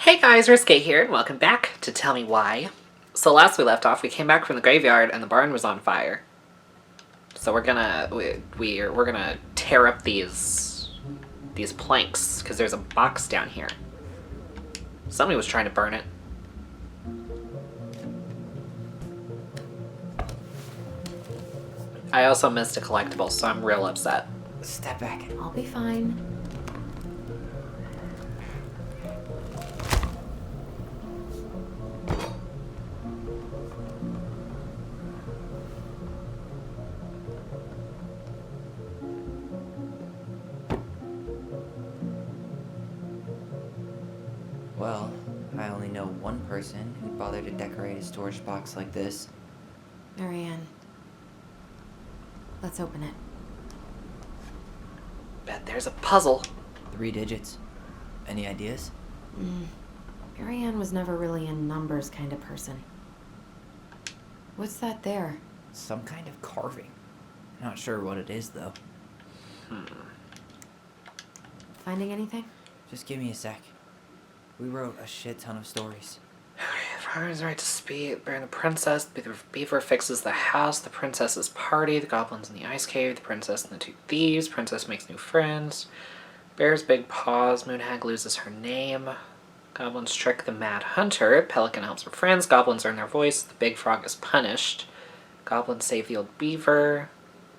Hey guys, Risque here, and welcome back to Tell Me Why. So last we left off, we came back from the graveyard and the barn was on fire. So we're gonna we're gonna tear up these planks because there's a box down here. Somebody was trying to burn it. I also missed a collectible, so I'm real upset. Step back. I'll be fine. Well, I only know one person who'd bother to decorate a storage box like this. Marianne. Let's open it. Bet there's a puzzle. 3 digits. Any ideas? Marianne was never really a numbers kind of person. What's that there? Some kind of carving. Not sure what it is, though. Finding anything? Just give me a sec. We wrote a shit ton of stories. Farmer's right to speak. Bear and the princess. The beaver fixes the house. The princess's party. The goblins in the ice cave. The princess and the 2 thieves. Princess makes new friends. Bear's big paws. Moon hag loses her name. Goblins trick the mad hunter. Pelican helps her friends. Goblins earn their voice. The big frog is punished. Goblins save the old beaver.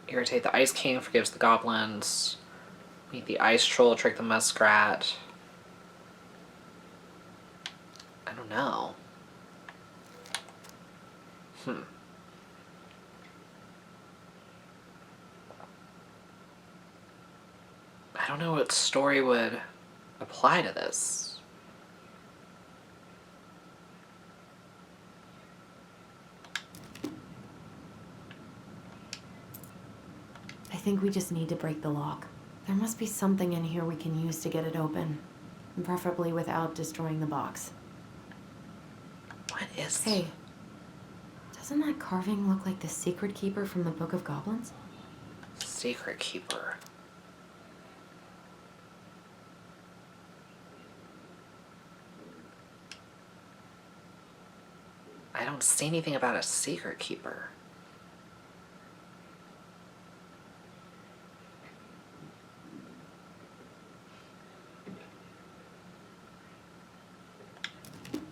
Irritate the ice king. Forgives the goblins. Meet the ice troll. Trick the muskrat. I don't know. I don't know what story would apply to this. I think we just need to break the lock. There must be something in here we can use to get it open. And preferably without destroying the box. What is... Hey, doesn't that carving look like the secret keeper from the Book of Goblins? Secret keeper. I don't see anything about a secret keeper.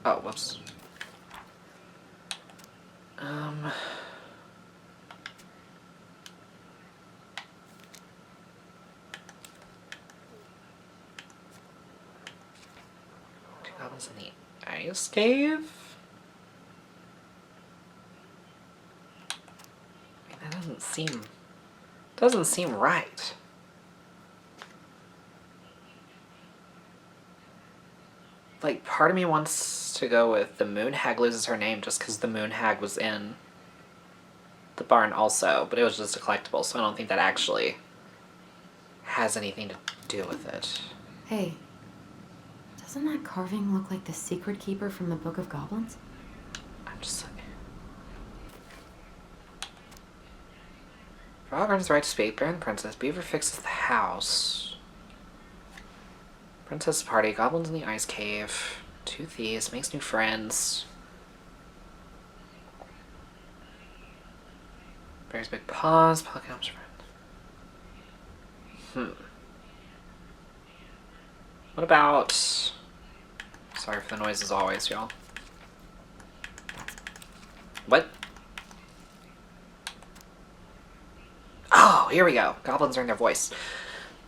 Oh, whoops. Two goblins in the ice cave? I mean, that doesn't seem right. Like, part of me wants to go with the moon hag loses her name just because the moon hag was in the barn also, but it was just a collectible, so I don't think that actually has anything to do with it. Hey, doesn't that carving look like the secret keeper from the Book of Goblins? I'm just like... Frog earns the right to speak. Bear and the princess. Beaver fixes the house. Princess party. Goblins in the ice cave. 2 thieves. Makes new friends. Bear's big paws. Pelican helps friend. What about... Sorry for the noise as always, y'all. What? Oh, here we go. Goblins earn their voice.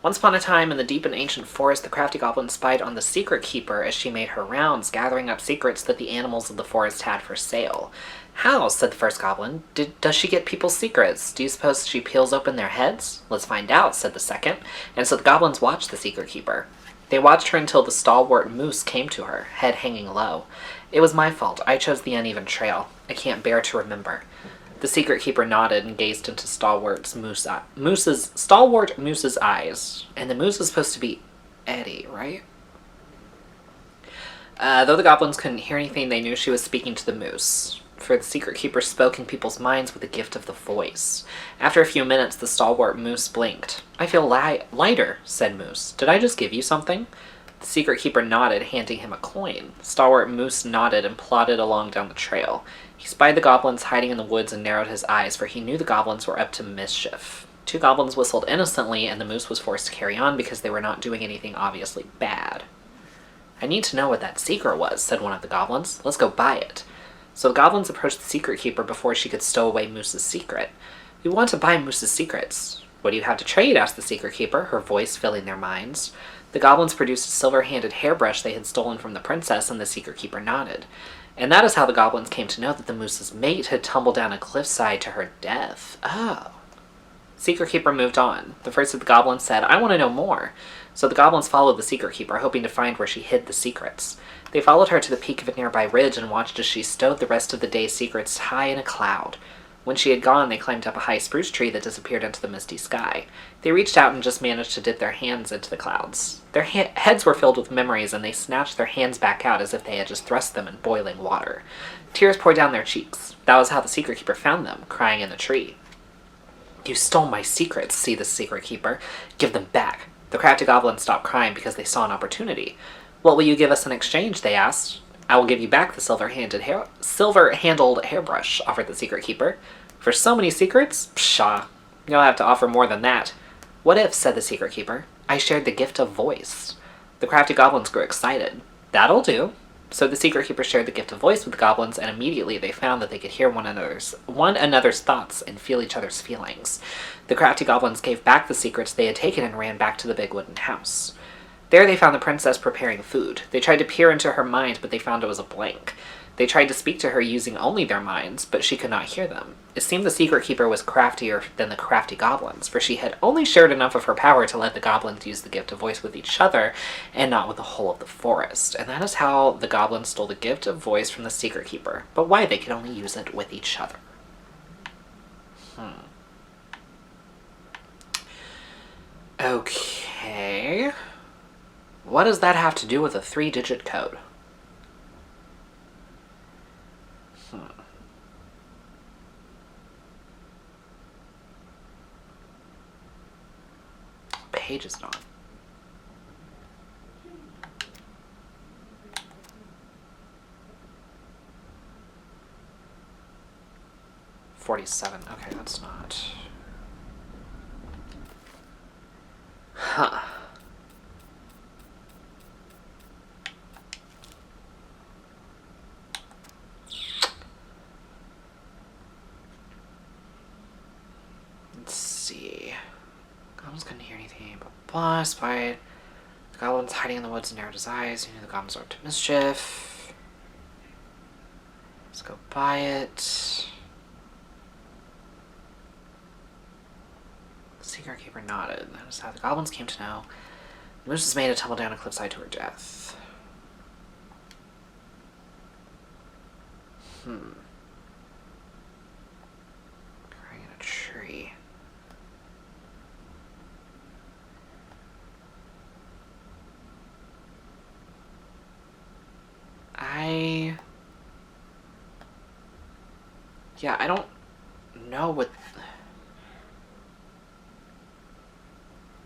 Once upon a time, in the deep and ancient forest, the crafty goblin spied on the secret keeper as she made her rounds, gathering up secrets that the animals of the forest had for sale. How, said the first goblin, does she get people's secrets? Do you suppose she peels open their heads? Let's find out, said the second. And so the goblins watched the secret keeper. They watched her until the stalwart moose came to her, head hanging low. It was my fault. I chose the uneven trail. I can't bear to remember. The secret keeper nodded and gazed into stalwart moose's eyes. And the moose is supposed to be Eddie, right? Though the goblins couldn't hear anything, they knew she was speaking to the moose. For the secret keeper spoke in people's minds with the gift of the voice. After a few minutes, the stalwart moose blinked. I feel lighter, said Moose. Did I just give you something? The secret keeper nodded, handing him a coin. Stalwart Moose nodded and plodded along down the trail. He spied the goblins hiding in the woods and narrowed his eyes, for he knew the goblins were up to mischief. 2 goblins whistled innocently, and the moose was forced to carry on because they were not doing anything obviously bad. I need to know what that secret was, said one of the goblins. Let's go buy it. So the goblins approached the secret keeper before she could stow away Moose's secret. We want to buy Moose's secrets. What do you have to trade? Asked the secret keeper, her voice filling their minds. The goblins produced a silver-handed hairbrush they had stolen from the princess, and the secret keeper nodded. And that is how the goblins came to know that the moose's mate had tumbled down a cliffside to her death. Oh. Secret keeper moved on. The first of the goblins said, I want to know more. So the goblins followed the secret keeper, hoping to find where she hid the secrets. They followed her to the peak of a nearby ridge and watched as she stowed the rest of the day's secrets high in a cloud. When she had gone, they climbed up a high spruce tree that disappeared into the misty sky. They reached out and just managed to dip their hands into the clouds. Their heads were filled with memories, and they snatched their hands back out as if they had just thrust them in boiling water. Tears poured down their cheeks. That was how the secret keeper found them, crying in the tree. You stole my secrets, see the secret keeper. Give them back. The crafty goblins stopped crying because they saw an opportunity. What will you give us in exchange? They asked. I will give you back the silver-handled hairbrush, offered the secret keeper. For so many secrets? Pshaw. You'll have to offer more than that. What if, said the secret keeper, I shared the gift of voice? The crafty goblins grew excited. That'll do. So the secret keeper shared the gift of voice with the goblins, and immediately they found that they could hear one another's thoughts and feel each other's feelings. The crafty goblins gave back the secrets they had taken and ran back to the big wooden house. There they found the princess preparing food. They tried to peer into her mind, but they found it was a blank. They tried to speak to her using only their minds, but she could not hear them. It seemed the secret keeper was craftier than the crafty goblins, for she had only shared enough of her power to let the goblins use the gift of voice with each other, and not with the whole of the forest. And that is how the goblins stole the gift of voice from the secret keeper, but why they could only use it with each other. Okay. What does that have to do with a 3-digit code? Page is not. $47. Okay, that's not. Huh. Let's see. Goblins couldn't hear anything but blah. Spied the goblins hiding in the woods and narrowed his eyes. He knew the goblins were up to mischief. Let's go buy it. The secret keeper nodded. That is how the goblins came to know the moose was made to tumble down a cliffside to her death. Crying in a tree. I don't know what...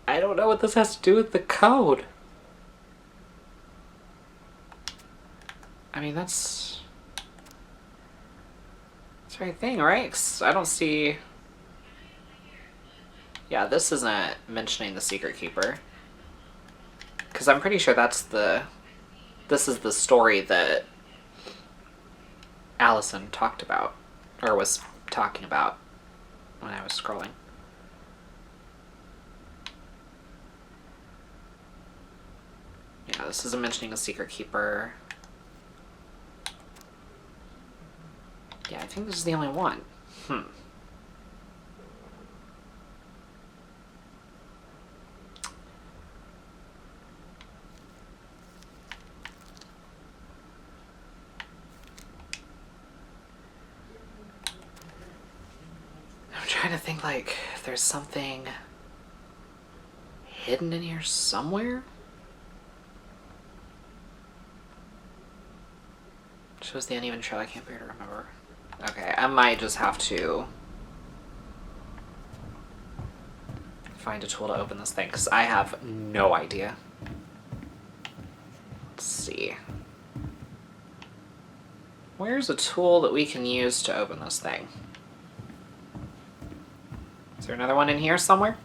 I don't know what this has to do with the code. I mean, that's the right thing, right? 'Cause I don't see... Yeah, this isn't mentioning the secret keeper. Because I'm pretty sure that's the... This is the story that Alyson talked about, or was talking about when I was scrolling. Yeah, this isn't mentioning a secret keeper. Yeah, I think this is the only one. I'm trying to think, like, if there's something hidden in here somewhere? Shows the uneven trail, I can't bear to remember. Okay, I might just have to find a tool to open this thing, because I have no idea. Where's a tool that we can use to open this thing? Is there another one in here somewhere?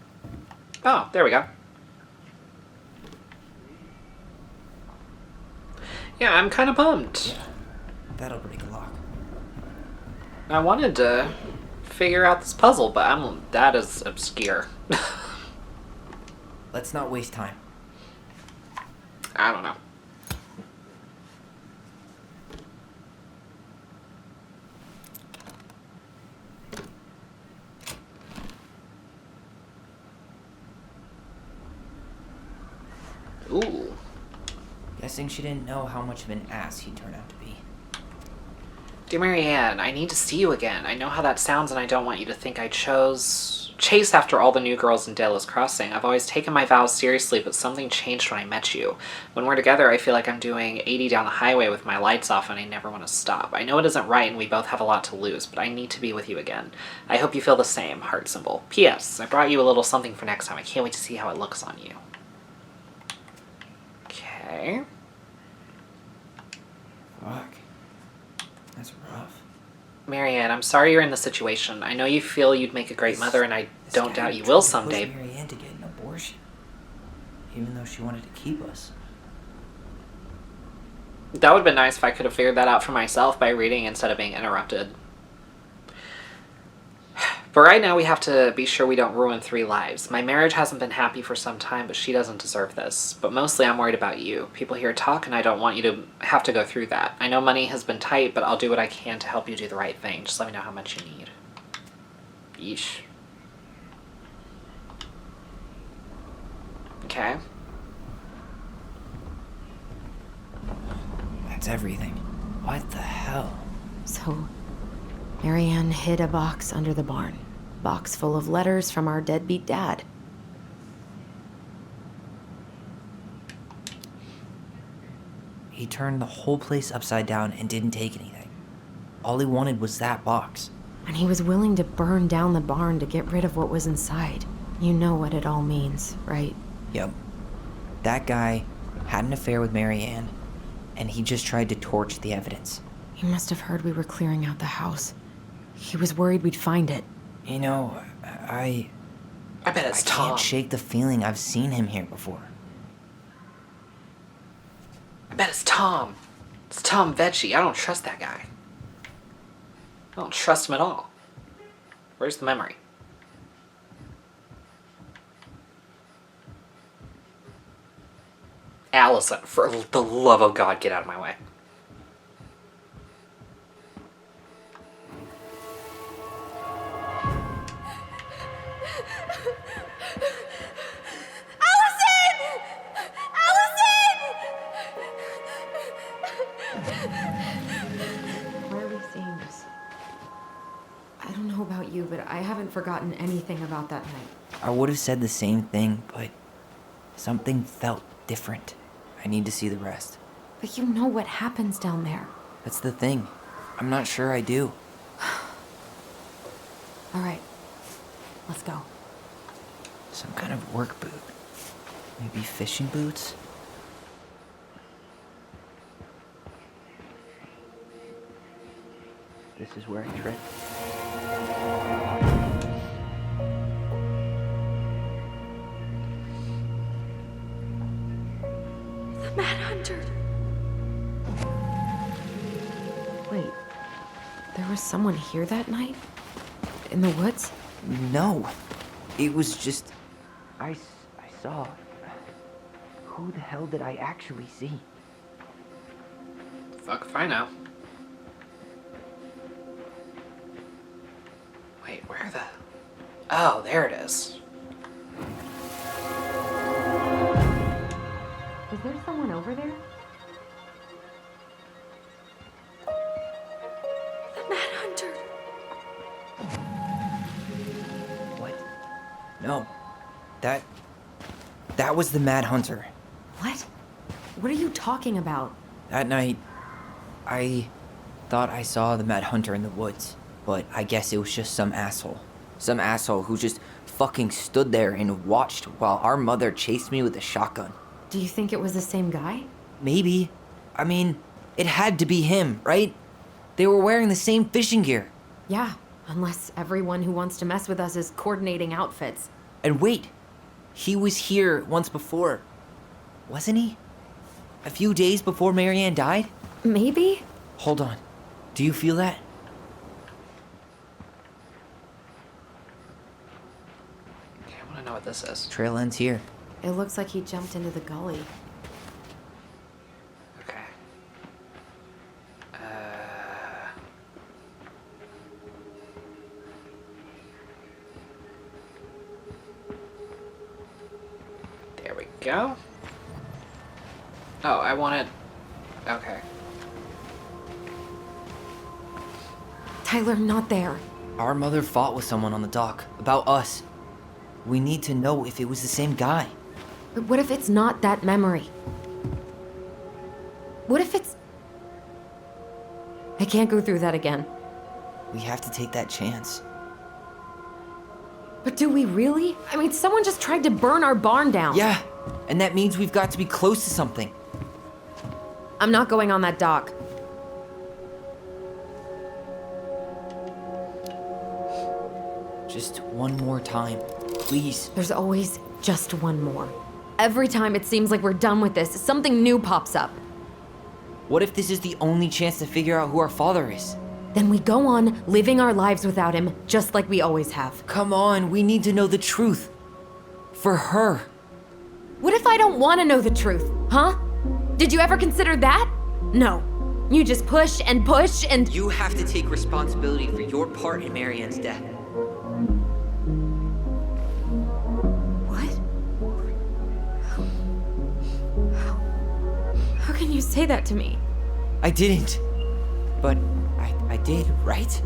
Oh, there we go. Yeah, I'm kind of bummed. Yeah, that'll break a lock. I wanted to figure out this puzzle, but that is obscure. Let's not waste time. I don't know. Ooh. Guessing she didn't know how much of an ass he'd turn out to be. Dear Marianne, I need to see you again. I know how that sounds and I don't want you to think I chase after all the new girls in Dallas Crossing. I've always taken my vows seriously, but something changed when I met you. When we're together, I feel like I'm doing 80 down the highway with my lights off and I never want to stop. I know it isn't right and we both have a lot to lose, but I need to be with you again. I hope you feel the same. Heart symbol. P.S. I brought you a little something for next time. I can't wait to see how it looks on you. Okay. Fuck. That's rough. Marianne, I'm sorry you're in this situation. I know you feel you'd make a great mother, and I This don't guy doubt you tried will to push someday. Marianne to get an abortion, even though she wanted to keep us. That would have been nice if I could have figured that out for myself by reading instead of being interrupted. But right now we have to be sure we don't ruin 3 lives. My marriage hasn't been happy for some time, but she doesn't deserve this. But mostly I'm worried about you. People here talk and I don't want you to have to go through that. I know money has been tight, but I'll do what I can to help you do the right thing. Just let me know how much you need. Yeesh. Okay. That's everything. What the hell? So, Marianne hid a box under the barn. Box full of letters from our deadbeat dad. He turned the whole place upside down and didn't take anything. All he wanted was that box. And he was willing to burn down the barn to get rid of what was inside. You know what it all means, right? Yep. That guy had an affair with Marianne, and he just tried to torch the evidence. He must have heard we were clearing out the house. He was worried we'd find it. You know, I bet it's Tom. can't shake the feeling I've seen him here before. I bet it's Tom. It's Tom Vecchi. I don't trust that guy. I don't trust him at all. Where's the memory? Alyson, for the love of God, get out of my way. Why are we seeing this? I don't know about you, but I haven't forgotten anything about that night. I would have said the same thing, but something felt different. I need to see the rest. But you know what happens down there. That's the thing. I'm not sure I do. All right, let's go. Some kind of work boot. Maybe fishing boots? This is where I trip. The Mad Hunter. Wait, there was someone here that night? In the woods? No. It was just... I saw... Who the hell did I actually see? Fuck if I know. Wait, where the... Oh, there it is. Is there someone over there? The Mad Hunter. What? No. That was the Mad Hunter. What? What are you talking about? That night, I thought I saw the Mad Hunter in the woods, but I guess it was just some asshole. Some asshole who just fucking stood there and watched while our mother chased me with a shotgun. Do you think it was the same guy? Maybe. I mean, it had to be him, right? They were wearing the same fishing gear. Yeah, unless everyone who wants to mess with us is coordinating outfits. And wait, he was here once before, wasn't he? A few days before Marianne died? Maybe? Hold on. Do you feel that? Okay, I want to know what this is. Trail ends here. It looks like he jumped into the gully. Okay. There we go. Oh, I wanted... Okay. Tyler, not there. Our mother fought with someone on the dock about us. We need to know if it was the same guy. But what if it's not that memory? What if it's... I can't go through that again. We have to take that chance. But do we really? I mean, someone just tried to burn our barn down. Yeah, and that means we've got to be close to something. I'm not going on that dock. Just one more time, please. There's always just one more. Every time it seems like we're done with this, something new pops up. What if this is the only chance to figure out who our father is? Then we go on living our lives without him, just like we always have. Come on, we need to know the truth. For her. What if I don't want to know the truth, huh? Did you ever consider that? No. You just push and push and... You have to take responsibility for your part in Marianne's death. What? How can you say that to me? I didn't. But I did, right?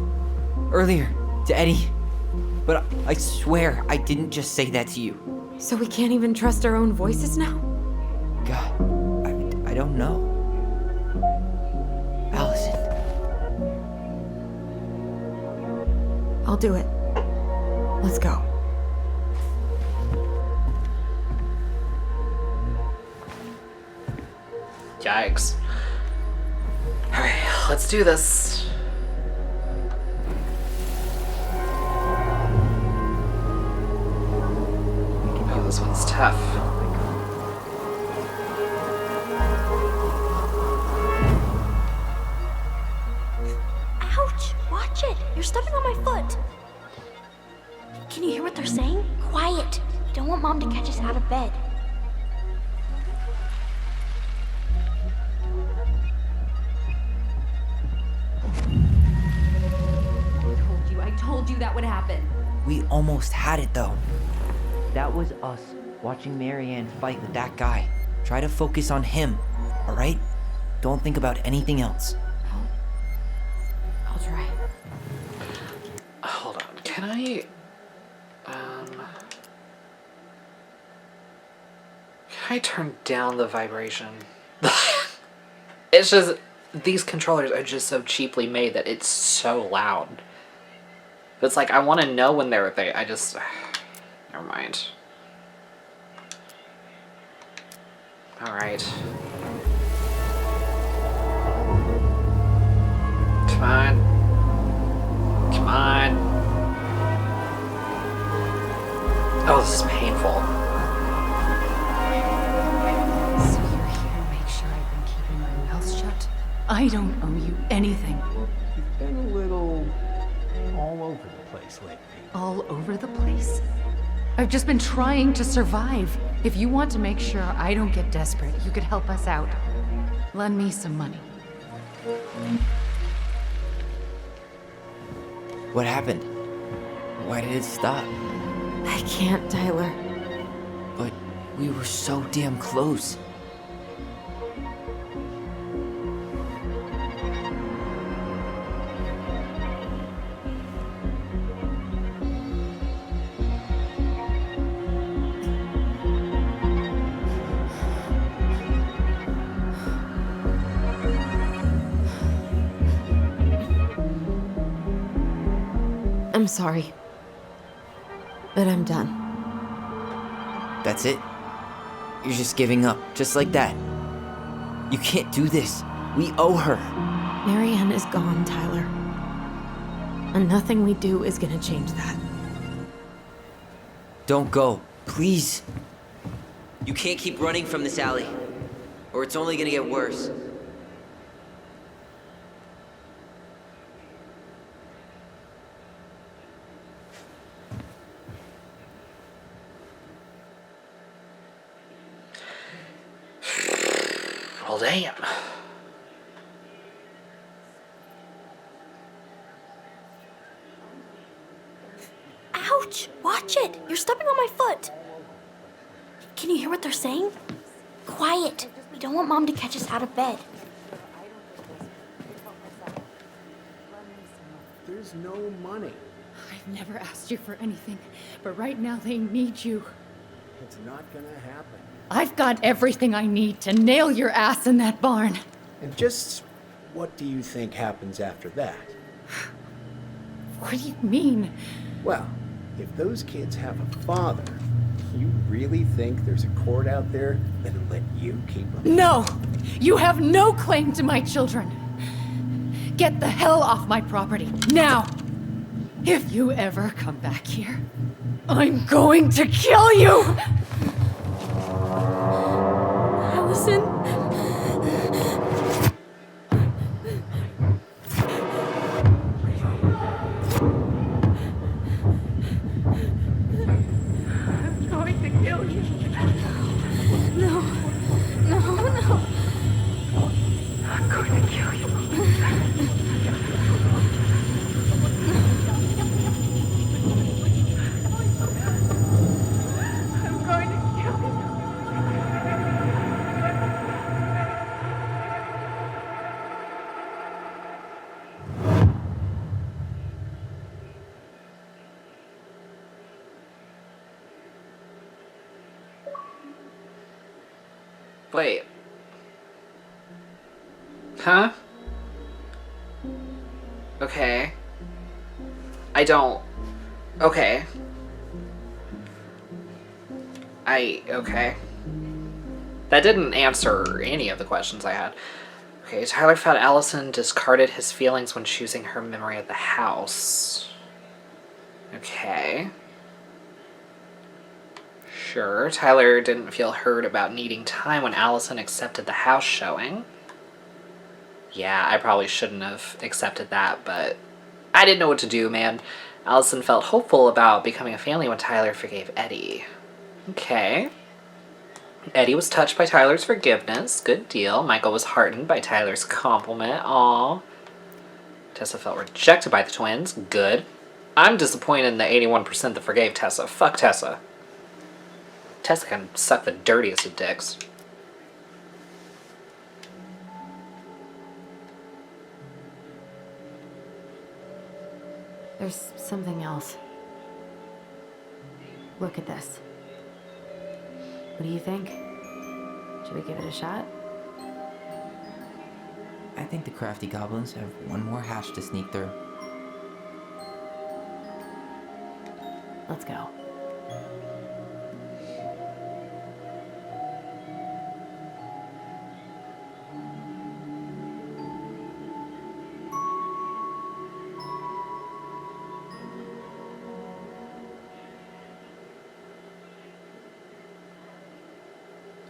Earlier, to Eddie. But I swear I didn't just say that to you. So we can't even trust our own voices now? God, I don't know. Alyson. I'll do it. Let's go. Yikes. Alright, let's do this. Oh, this one's tough. Ouch! Watch it! You're stepping on my foot! Can you hear what they're saying? Quiet! Don't want Mom to catch us out of bed. I told you that would happen. We almost had it though. That was us watching Marianne fight with that guy. Try to focus on him, alright? Don't think about anything else. I'll try. Hold on, can I... Can I turn down the vibration? It's just... These controllers are just so cheaply made that it's so loud. It's like, I want to know when they're there. I just... Never mind. Alright. Come on. Come on. Oh, this is painful. So you're here to make sure I've been keeping my mouth shut? I don't owe you anything. You've been a little all over the place lately. All over the place? I've just been trying to survive. If you want to make sure I don't get desperate, you could help us out. Lend me some money. What happened? Why did it stop? I can't, Tyler. But we were so damn close. I'm sorry. But I'm done. That's it? You're just giving up, just like that. You can't do this. We owe her. Marianne is gone, Tyler. And nothing we do is gonna change that. Don't go, please. You can't keep running from this alley, or it's only gonna get worse. Well, damn. Ouch! Watch it! You're stepping on my foot! Can you hear what they're saying? Quiet! We don't want Mom to catch us out of bed. There's no money. I've never asked you for anything, but right now they need you. It's not gonna happen. I've got everything I need to nail your ass in that barn. And just what do you think happens after that? What do you mean? Well, if those kids have a father, you really think there's a court out there that'll let you keep them? No! You have no claim to my children! Get the hell off my property, now! If you ever come back here, I'm going to kill you! Alyson? I'm going to kill you. No. I'm going to kill you. I'm going to kill you. Wait. Huh? Okay. I don't... Okay. Okay. That didn't answer any of the questions I had. Okay, Tyler found Alyson discarded his feelings when choosing her memory of the house. Okay. Sure, Tyler didn't feel hurt about needing time when Alyson accepted the house showing. Yeah, I probably shouldn't have accepted that, but I didn't know what to do, man. Alyson felt hopeful about becoming a family when Tyler forgave Eddie. Okay. Eddie was touched by Tyler's forgiveness. Good deal. Michael was heartened by Tyler's compliment. Aww. Tessa felt rejected by the twins. Good. I'm disappointed in the 81% that forgave Tessa. Fuck Tessa. Tessa can suck the dirtiest of dicks. There's something else. Look at this. What do you think? Should we give it a shot? I think the crafty goblins have one more hatch to sneak through. Let's go.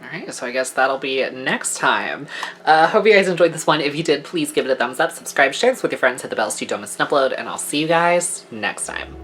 Alright, so I guess that'll be it next time. Hope you guys enjoyed this one. If you did, please give it a thumbs up, subscribe, share this with your friends, hit the bell so you don't miss an upload, and I'll see you guys next time.